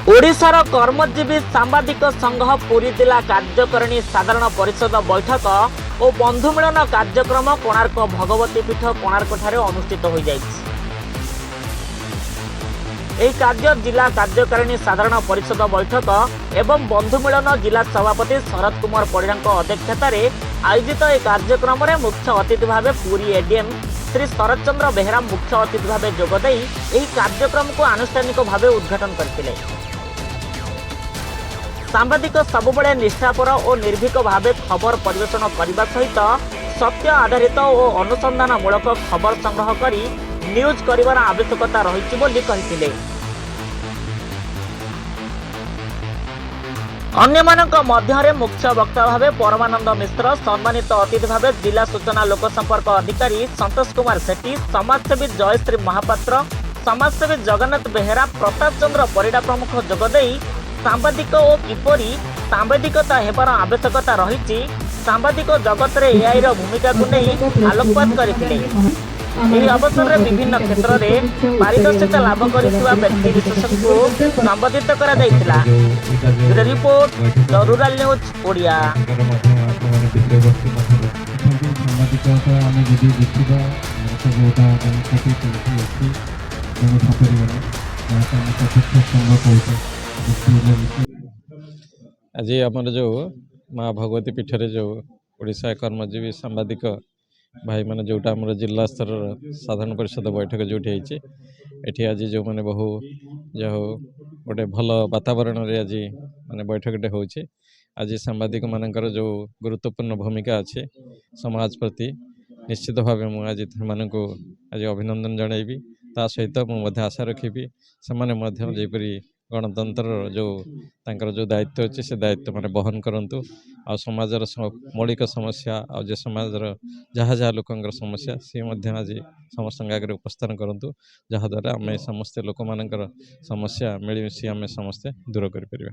ओडिशार कर्मजीवी सांबादिक संघ पुरी जिला कार्यकारिणी साधारण परिषद बैठक और बंधुमिलन कार्यक्रम कोणार्क भगवती पीठ कोणार्क अनुष्ठित हो कार्य जिला कार्यकारिणी साधारण परिषद बैठक एवं बंधुमिलन जिला सभापति शरद कुमार परिड़ा अध्यक्षतार आयोजित एक कार्यक्रम में मुख्य अतिथि भाव पुरी एडीएम श्री शरद चंद्र बेहेरा मुख्य अतिथि भाव जोगदे कार्यक्रम को आनुष्ठानिक भाव उद्घाटन करते। सांबादिक सबुबले निष्ठापर और निर्भीक भाव खबर परिवेशन करने सहित सत्य आधारित और अनुसंधानमूलक खबर संग्रह कर न्यूज कर आवश्यकता रही। अन्यमानक मध्य मुख्य वक्ता भाव परमानंद मिश्र, सम्मानित अतिथि भाव जिला सूचना लोक संपर्क अधिकारी संतोष कुमार सेठी, समाजसेवी जयश्री महापात्र, समाजसेवी जगन्नाथ बेहेरा, प्रताप चंद्र परिड़ा प्रमुख जोगदे सांबादिक और किपरि सांबादिकता हेबार आवश्यकता रही सांबादिक जगत रे एआई रो भूमिका को नहीं आलोकपात करथिले। एही अवसर में विभिन्न क्षेत्र में पारिदर्शिता लाभ करथिबा व्यक्ति विशेष को संबोधित करा जायतिला। Report the rural news Odia. आज आमर जो माँ भगवती पीठरे जो ओडिशा कर्मजीवी सांबादिक भाई मैंने जोटा आम जिला स्तर साधारण परिषद बैठक जो ये आज जो मैंने बहु जो गोटे भल वातावरण आज माने बैठकटे हो आज सांबादिक मानकर जो गुरुत्वपूर्ण भूमिका अच्छे समाज प्रति निश्चित भाव मुझे आज अभिनंदन जनइबी ता सहित मुझे आशा रखी से गणतंत्र जो तांकर जो दायित्व अच्छे से दायित्व मैंने बहन करंतु आ समाजर मौलिक समस्या आ जे समाजर जहाँ जहाँ लोकंर समस्या सी आज समस्त आगे उपस्थान करंतु जहाँद्वारा आम समस्ते लोक मानकर समस्या मिलमिशी आम समस्ते दूर कर।